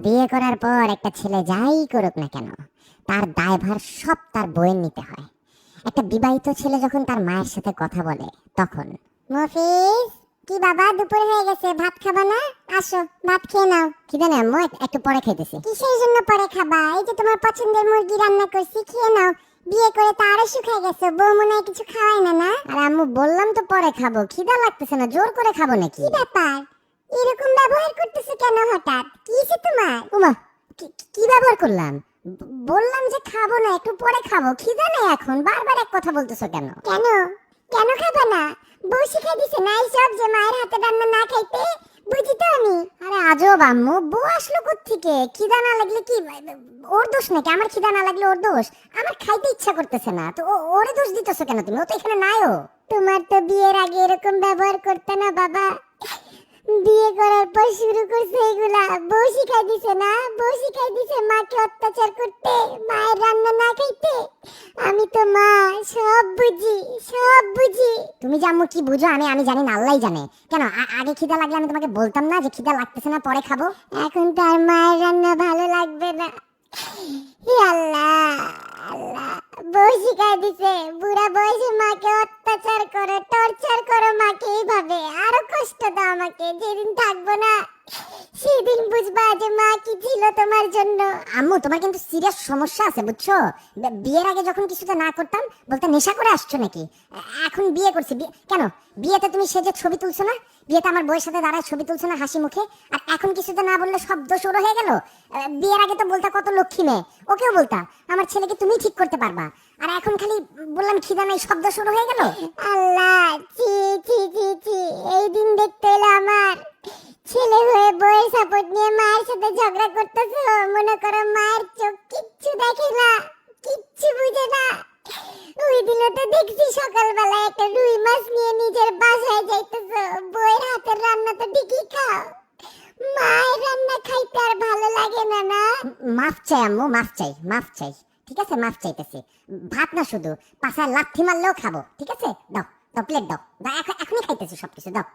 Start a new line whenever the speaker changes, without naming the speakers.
বিয়ে করার পর একটা ছেলে যাই করুক না কেন, তার দায়ভার সব তার বউয়ের নিতে হয়। একটা বিবাহিত ছেলে যখন তার মায়ের সাথে কথা বলে তখন, মফিজ, কি বাবা, দুপুর হয়ে গেছে, ভাত খাবা না? আসো, ভাত খেয়ে নাও। খিদে নেই আম্মু, একটু পরে খাইতেছি। কিসের জন্য পরে খাবা? এই যে তোমার পছন্দের মুরগি রান্না করছি, খেয়ে নাও। বিয়ে করে তো আরো শুকায় গেছে, বউ মনে হয় কিছু খাওয়াই না। না আরে আম্মু, বললাম তো পরে খাবো, খিদা লাগতেছে না, জোর করে খাবো নাকি? কি ব্যাপার, এরকম ব্যবহার করতেছো কেন হঠাৎ? কি হইছে তোমার? ওমা, কি ব্যবহার করলাম? বললাম যে খাবো না, একটু পরে খাবো, খিদা নেই এখন, বারবার এক কথা বলতেছো কেন? কেন কেন খাবে না? বউ শিখাই দিছে না এইসব, যে মায়ের হাতে রান্না না খাইতে? বুঝি তো আমি। আরে আজব আম্মু, বউ আসলো কোত্থেকে? খিদা না লাগলে কি ওর দোষ নাকি? আমার খিদা না লাগলে ওর দোষ? আমার খাইতে ইচ্ছা করতেছে না তো ওরে দোষ দিতেছো কেন তুমি? ও তো এখানে নাইও। তোমার তো বিয়ের আগে এরকম ব্যবহার করতে না বাবা, বিয়ে করার পর শুরু করছে এগুলা। বউ শিখাই দিছে না? বউ শিখাই দিছে মাকে অত্যাচার করতে, মায়ের রান্না না খাইতে। আমি তো মা, সব বুঝি, সব বুঝি। তুমি যে আম্মু কি বুঝো আমি জানি না, আল্লাহই জানে। কেন আগে খিদা লাগলে আমি তোমাকে বলতাম না যে খিদা লাগতেছে না, পরে খাবো? এখন তার মায়ের রান্না ভালো লাগবে না। হে আল্লাহ, আল্লাহ, বউ শিখাই দিছে বুড়া বয়সে মাকে অত্যাচার করো, টর্চার করো মাকে এইভাবে, আরো কষ্ট দাও আমাকে। যেদিন থাকবো না সেদিন বুঝবা যে মা কি ছিল তোমার জন্য। আম্মু, তোমার কিন্তু সিরিয়াস সমস্যা আছে বুঝছো? বিয়ের আগে যখন কিছুতে না করতাম বলতে নেশা করে আসছো নাকি? এখন বিয়ে করছি, কেন বিয়েতে তুমি সেজে ছবি তুলছো না? বিয়েতে আমার বউয়ের সাথে দাঁড়ায় ছবি তুলছো না হাসি মুখে? আর এখন কিছুতে না বললে সব দোষ ওর হয়ে গেল? বিয়ের আগে তো বলতা কত লক্ষ্মী মেয়ে, ওকেও বলতা আমার ছেলেকে তুমি ঠিক করতে পারবা, আর এখন খালি বললাম খিদা নাই, সব দোষ ওর হয়ে গেল। আল্লাহ, ছি ছি ছি ছি, এই দিন দেখতে এলো আমার। ছেলে হয়ে বউয়ের সাপোর্ট নিয়ে মায়ের সাথে ঝগড়া করতেছো। মনে করো মায়ের চোখ কিচ্ছু দেখে না, কিচ্ছু বুঝে না। ওই দিনও তো দেখছি সকালবেলা একটা রুই মাছ নিয়ে নিজের বাসায় যাইতেছো, বউয়ের হাতের রান্না তো ঠিকই খাও, মায়ের রান্না খাইতে আর ভালো লাগে না? না, মাফ চাই আম্মু, মাফ চাই, মাফ চাই। ঠিক আছে, মাফ চাইতেছি। ভাত না, শুধু পাছায় লাথি মারলেও খাবো। ঠিক আছে, দাও দাও, প্লেট দাও, এখনই খাইতেছি সবকিছু, দাও।